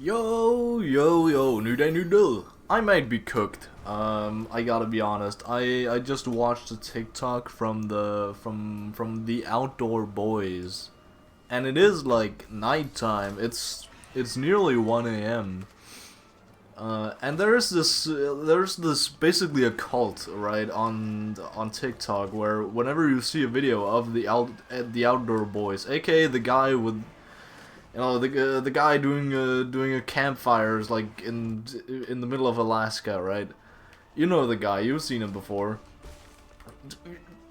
Yo, new day, new deal. I might be cooked. I gotta be honest. I just watched a TikTok from the Outdoor Boys, and it is like nighttime. It's nearly 1 a.m. And there's this basically a cult, right, on TikTok, where whenever you see a video of the Outdoor Boys, aka the guy with, the guy doing a campfires like in the middle of Alaska, right? You know the guy, you've seen him before.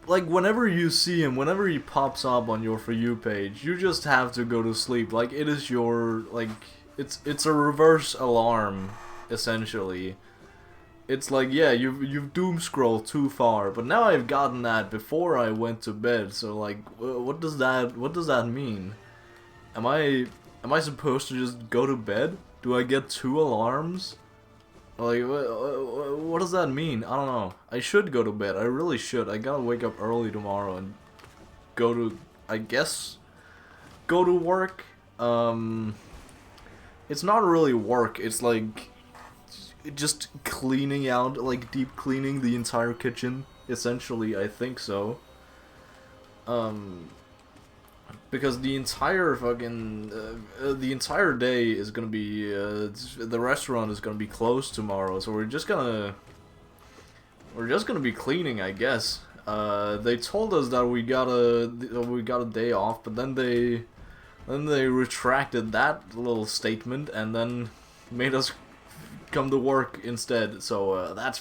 Like, whenever you see him, whenever he pops up on your For You page, you just have to go to sleep. Like, it is your, like, it's a reverse alarm, essentially. It's like, yeah, you've doom scrolled too far, but now I've gotten that before I went to bed. So like, what does that mean? Am I supposed to just go to bed? Do I get 2 alarms? Like, what does that mean? I don't know. I should go to bed. I really should. I gotta wake up early tomorrow and go to, I guess, go to work. It's not really work. It's like just cleaning out, like deep cleaning the entire kitchen. Essentially, I think so. Because the entire the entire day is gonna be, the restaurant is gonna be closed tomorrow, so we're just gonna be cleaning, I guess. They told us that we got a day off, but then they retracted that little statement and then made us come to work instead. So that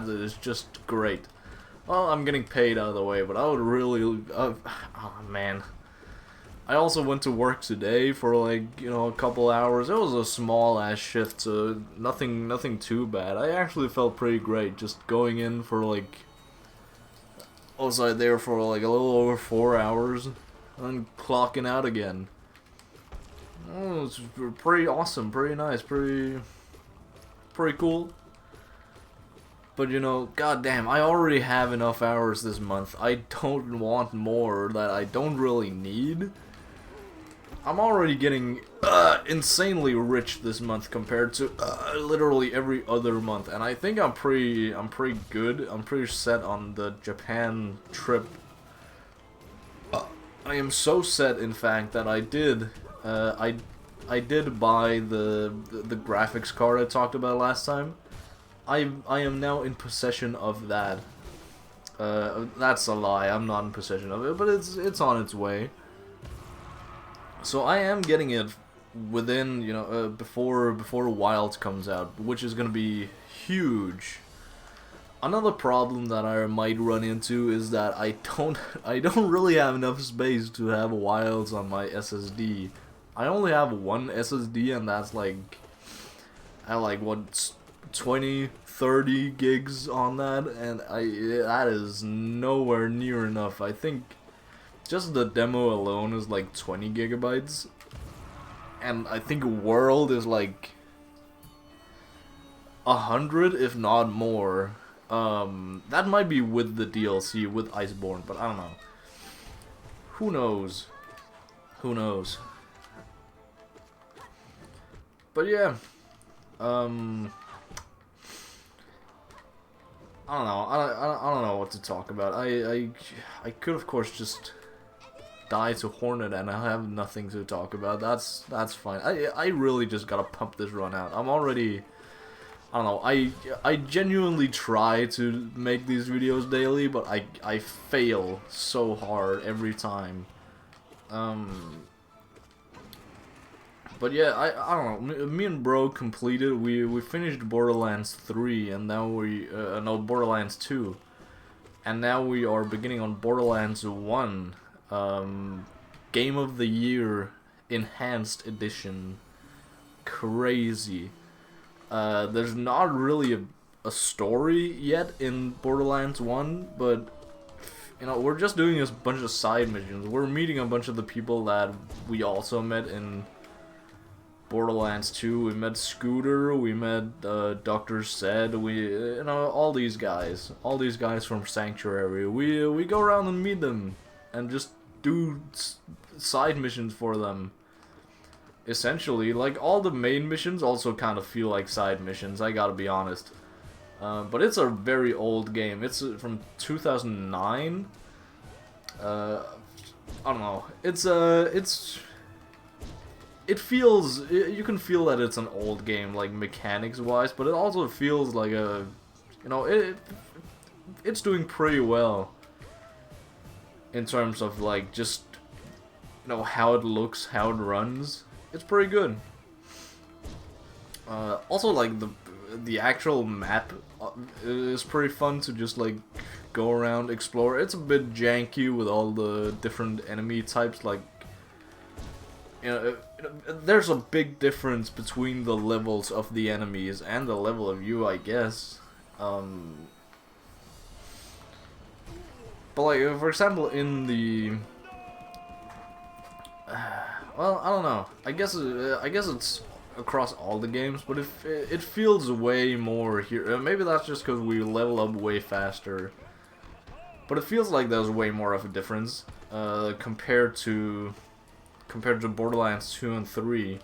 is just great. Well, I'm getting paid out of the way, but I would really, oh man. I also went to work today for like, a couple hours. It was a small ass shift, so nothing too bad. I actually felt pretty great just going in for like, I was like there for like a little over 4 hours and then clocking out again. Oh, it's pretty awesome, pretty nice, pretty cool. But goddamn, I already have enough hours this month. I don't want more that I don't really need. I'm already getting insanely rich this month compared to literally every other month, and I think I'm pretty good. I'm pretty set on the Japan trip. I am so set, in fact, that I did buy the graphics card I talked about last time. I am now in possession of that. That's a lie. I'm not in possession of it, but it's on its way. So I am getting it within, before Wild comes out, which is gonna be huge. Another problem that I might run into is that I don't really have enough space to have Wilds on my SSD. I only have one SSD, and that's like, I like what, 20-30 gigs on that, and that is nowhere near enough. I think just the demo alone is like 20 gigabytes, and I think World is like 100, if not more. That might be with the DLC, with Iceborne, but I don't know. Who knows? Who knows? But yeah, I don't know. I don't know what to talk about. I could, of course, just die to Hornet and I have nothing to talk about. That's fine. I really just gotta pump this run out. I'm already, I don't know, I genuinely try to make these videos daily, but I fail so hard every time. But yeah, I don't know, me and bro completed, we finished Borderlands 3, and now no, Borderlands 2. And now we are beginning on Borderlands 1. Game of the Year Enhanced Edition. Crazy. There's not really a story yet in Borderlands 1, but we're just doing a bunch of side missions. We're meeting a bunch of the people that we also met in Borderlands 2. We met Scooter, we met Dr. Zed, all these guys from Sanctuary. We go around and meet them and just do side missions for them. essentially. Like, all the main missions also kind of feel like side missions, I gotta be honest. But it's a very old game. It's from 2009. I don't know. It feels, you can feel that it's an old game, like, mechanics-wise, but it also feels like a, you know, it's doing pretty well in terms of, like, just, you know, how it looks, how it runs. It's pretty good. Also, like, the actual map is pretty fun to just, like, go around, explore. It's a bit janky with all the different enemy types, like, you know, there's a big difference between the levels of the enemies and the level of you, I guess. But like, for example, in the well, I don't know. I guess it's across all the games, but it feels way more here. Maybe that's just because we level up way faster. But it feels like there's way more of a difference compared to Borderlands 2 and 3.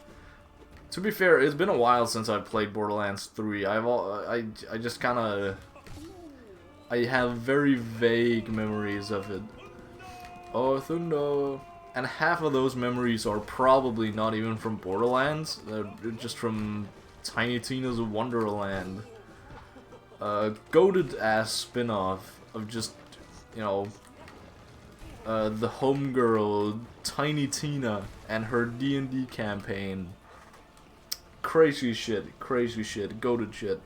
To be fair, it's been a while since I've played Borderlands 3. I just kind of, I have very vague memories of it. Oh, Thunder. And half of those memories are probably not even from Borderlands. They're just from Tiny Tina's Wonderland. Goated ass spin-off of just, you know, the homegirl Tiny Tina and her D&D campaign. Crazy shit, goated shit.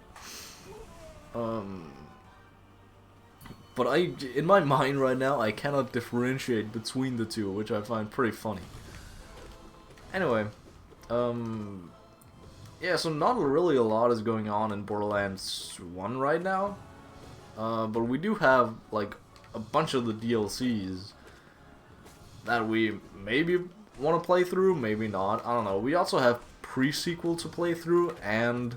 But in my mind right now, I cannot differentiate between the two, which I find pretty funny. Anyway, yeah, so not really a lot is going on in Borderlands 1 right now. But we do have, like, a bunch of the DLCs that we maybe want to play through, maybe not, I don't know. We also have pre-sequel to play through, and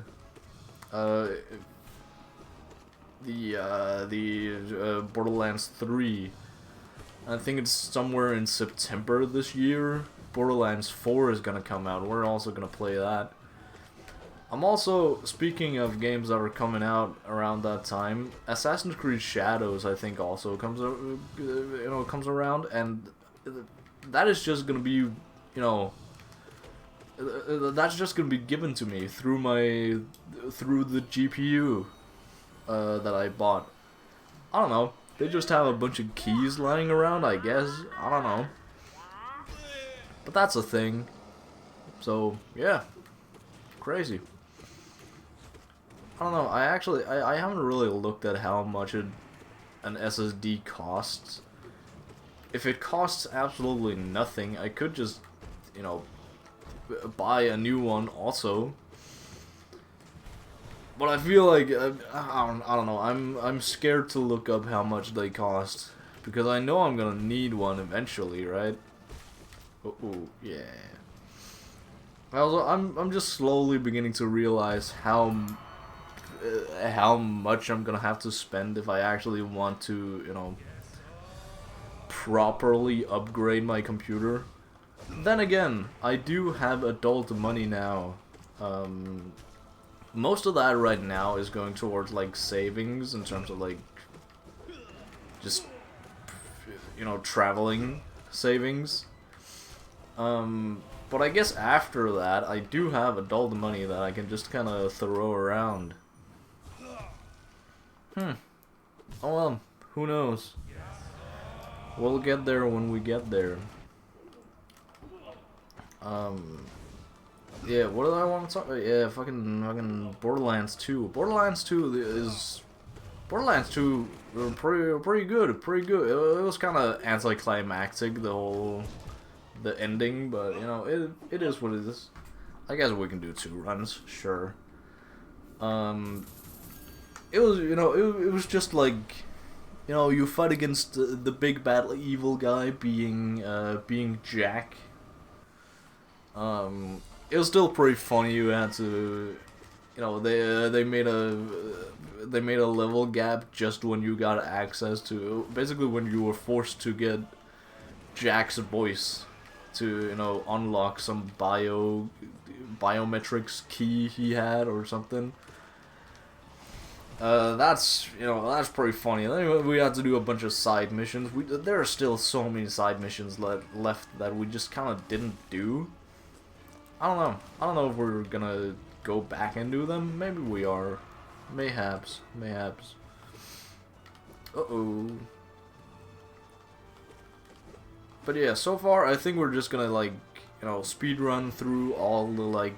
the Borderlands 3. I think it's somewhere in September this year. Borderlands 4 is gonna come out. We're also gonna play that. I'm also, speaking of games that are coming out around that time, Assassin's Creed Shadows I think also comes around, and that is just gonna be, you know, that's just gonna be given to me through the GPU that I bought. I don't know. They just have a bunch of keys lying around, I guess. I don't know. But that's a thing. So, yeah. Crazy. I don't know. I haven't really looked at how much an SSD costs. If it costs absolutely nothing, I could just, you know, buy a new one also. But I feel like I don't know. I'm scared to look up how much they cost because I know I'm gonna need one eventually, right? Oh yeah. Also, I'm just slowly beginning to realize how much I'm gonna have to spend if I actually want to, you know, properly upgrade my computer. Then again, I do have adult money now. Most of that right now is going towards, like, savings in terms of, like, just, you know, traveling savings. But I guess after that, I do have adult money that I can just kind of throw around. Oh well, who knows? We'll get there when we get there. Yeah, what did I want to talk about? Yeah, fucking Borderlands 2. Borderlands 2 pretty good. It was kind of anticlimactic, the ending, but, you know, it is what it is. I guess we can do 2 runs, sure. It was, you know, it was just like, you know, you fight against the big bad evil guy being Jack. It was still pretty funny. You had to, you know, they made a level gap just when you got access to, basically when you were forced to get Jack's voice to, you know, unlock some biometrics key he had or something. That's, you know, that's pretty funny. And then we had to do a bunch of side missions. There are still so many side missions left that we just kind of didn't do. I don't know. I don't know if we're gonna go back and do them. Maybe we are. Mayhaps. Mayhaps. Uh-oh. But yeah, so far I think we're just gonna, like, you know, speedrun through all the, like,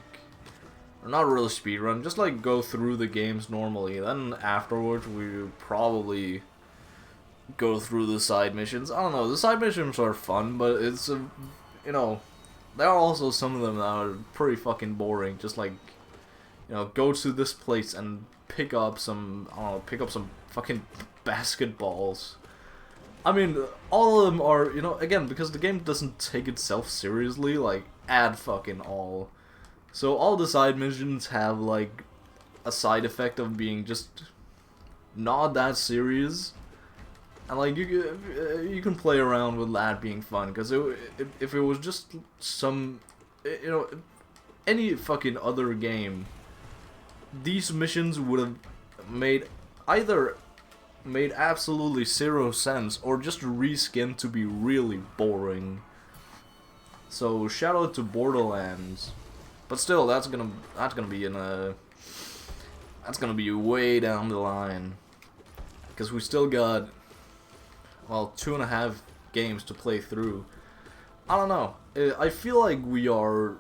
or not really speedrun, just like go through the games normally. Then afterwards we probably go through the side missions. I don't know, the side missions are fun, but it's, you know, there are also some of them that are pretty fucking boring. Just like, you know, go to this place and pick up some, I don't know, pick up some fucking basketballs. I mean, all of them are, you know, again, because the game doesn't take itself seriously, like, at fucking all. So all the side missions have, like, a side effect of being just not that serious. And, like, you can play around with that being fun, because if it was just some, you know, any fucking other game, these missions would have either made absolutely zero sense, or just reskinned to be really boring. So shout out to Borderlands. But still, that's gonna be that's gonna be way down the line, because we still got, well, 2.5 games to play through. I don't know. I feel like we are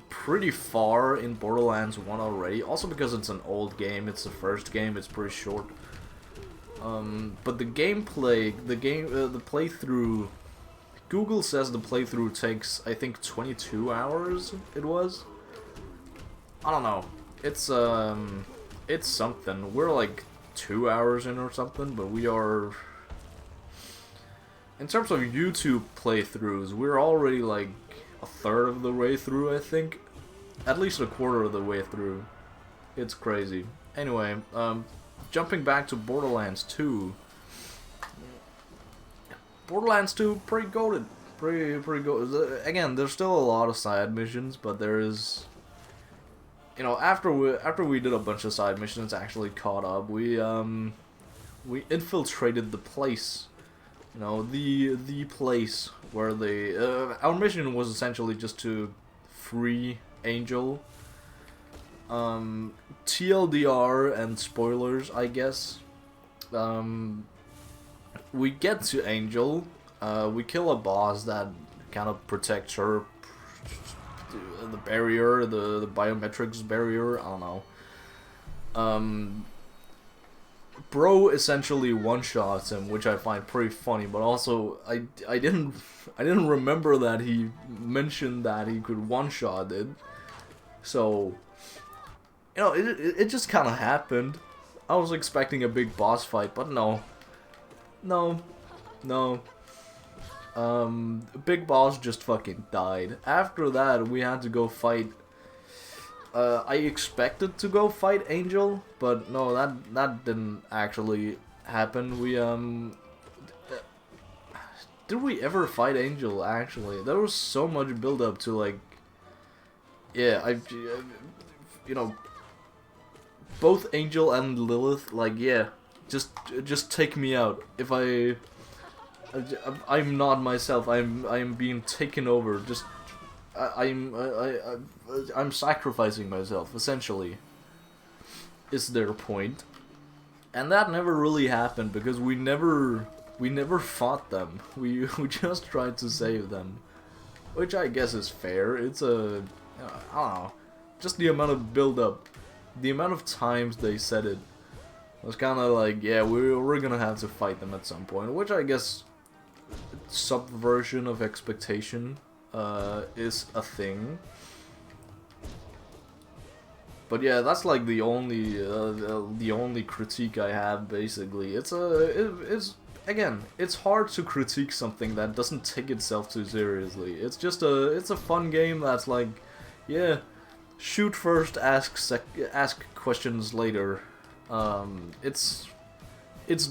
pretty far in Borderlands 1 already. Also because it's an old game. It's the first game. It's pretty short. But the gameplay, the playthrough. Google says the playthrough takes, I think, 22 hours. It was. I don't know. It's something. We're like 2 hours in or something, but we are. In terms of YouTube playthroughs, we're already like a third of the way through, I think. At least a quarter of the way through. It's crazy. Anyway, jumping back to Borderlands 2. Borderlands 2, pretty goated. Pretty goated. Again, there's still a lot of side missions, but there is, you know, after we did a bunch of side missions, actually caught up, we infiltrated the place. You know, the place where our mission was essentially just to free Angel. TLDR and spoilers, I guess. We get to Angel. We kill a boss that kind of protects her. The barrier, the biometrics barrier. I don't know. Bro essentially one-shots him, which I find pretty funny, but also I didn't remember that he mentioned that he could one-shot it. So, you know, it just kind of happened. I was expecting a big boss fight, but no. Big boss just fucking died. After that, we had to go fight. I expected to go fight Angel, but no, that didn't actually happen. We did we ever fight Angel? Actually, there was so much build up to, like, yeah, you know, both Angel and Lilith, like, yeah, just take me out. If I'm not myself. I'm being taken over. Just I'm sacrificing myself, essentially, is their point. And that never really happened because we never fought them. We just tried to save them, which I guess is fair. It's I don't know, just the amount of build up, the amount of times they said it was kind of like, yeah, we're gonna have to fight them at some point, which I guess subversion of expectation is a thing. But yeah, that's like the only critique I have, basically. It's again, it's hard to critique something that doesn't take itself too seriously. It's just it's a fun game that's like, yeah, shoot first, ask questions later. It's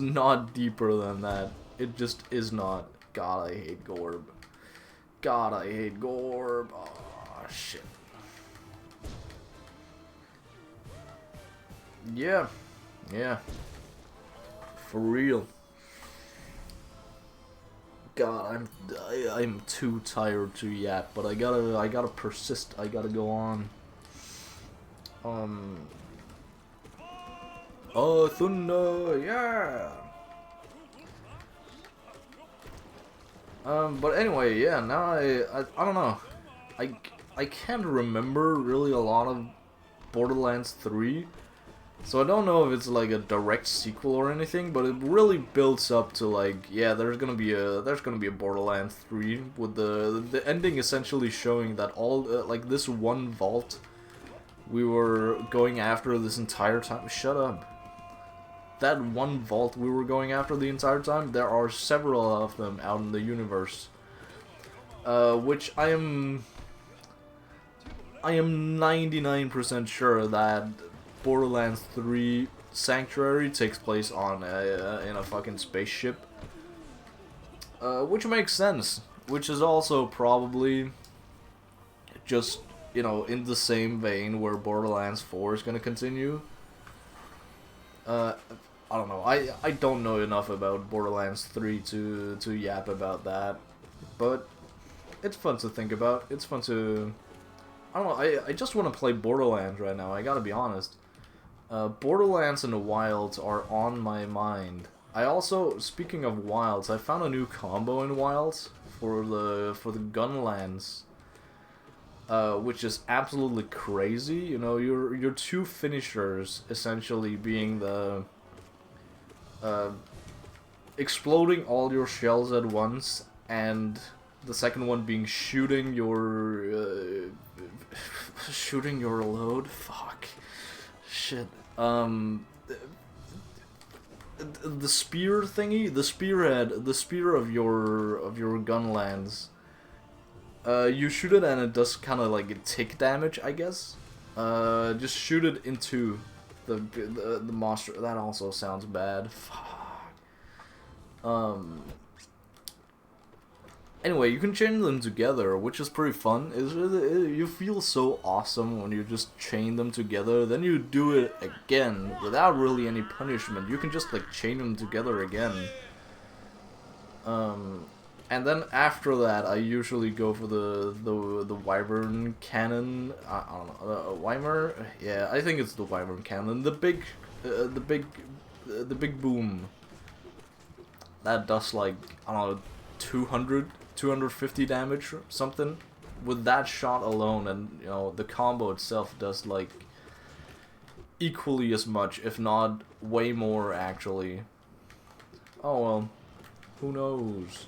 not deeper than that. It just is not. God, I hate Gorb. God, I hate Gorb. Oh, shit. Yeah. Yeah. For real. God, I'm too tired to yap, but I gotta persist. I gotta go on. Oh, thunder, yeah. But anyway, yeah. Now I don't know. I can't remember really a lot of Borderlands 3. So I don't know if it's like a direct sequel or anything, but it really builds up to like, yeah, there's gonna be a Borderlands 3 with the ending essentially showing that all like this one vault we were going after this entire time. Shut up. That one vault we were going after the entire time, there are several of them out in the universe. Which I am 99% sure that Borderlands 3 Sanctuary takes place on in a fucking spaceship. Which makes sense. Which is also probably just, you know, in the same vein where Borderlands 4 is gonna continue. I don't know. I don't know enough about Borderlands 3 to yap about that, but it's fun to think about. It's fun to... I don't know, I just want to play Borderlands right now, I gotta be honest. Borderlands and the Wilds are on my mind. I also, speaking of Wilds, I found a new combo in Wilds for the Gunlands. Which is absolutely crazy. You know, your two finishers essentially being the exploding all your shells at once, and the second one being shooting your shooting your load. Fuck, shit. The spear thingy, the spearhead, the spear of your Gunlands. You shoot it and it does kind of like tick damage, I guess. Just shoot it into the monster. That also sounds bad. Fuck. Anyway, you can chain them together, which is pretty fun. You feel so awesome when you just chain them together. Then you do it again without really any punishment. You can just like chain them together again. And then after that, I usually go for the Wyvern cannon. I don't know, Wyvern? Yeah, I think it's the Wyvern cannon. The big boom. That does like, I don't know, 250 damage or something. With that shot alone, and you know, the combo itself does like equally as much, if not way more actually. Oh well, who knows?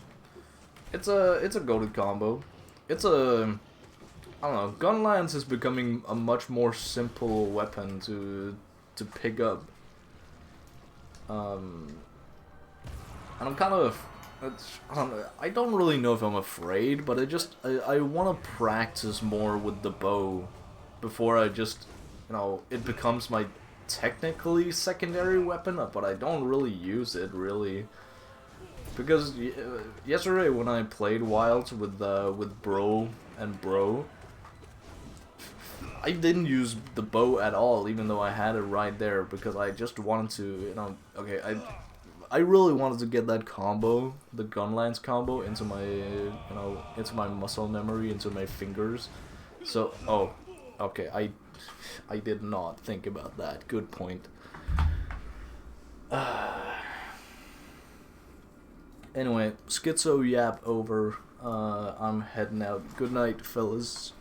It's a goated combo. It's a, I don't know, Gunlance is becoming a much more simple weapon to pick up. And I'm kind of, I don't really know if I'm afraid, but I want to practice more with the bow before I just, you know, it becomes my technically secondary weapon, but I don't really use it really. Because yesterday when I played Wilds with Bro and Bro, I didn't use the bow at all, even though I had it right there, because I just wanted to, you know, okay, I really wanted to get that combo, the Gunlance combo, into my, you know, into my muscle memory, into my fingers. So, oh, okay, I did not think about that. Good point. Anyway, schizo yap over. I'm heading out. Good night, fellas.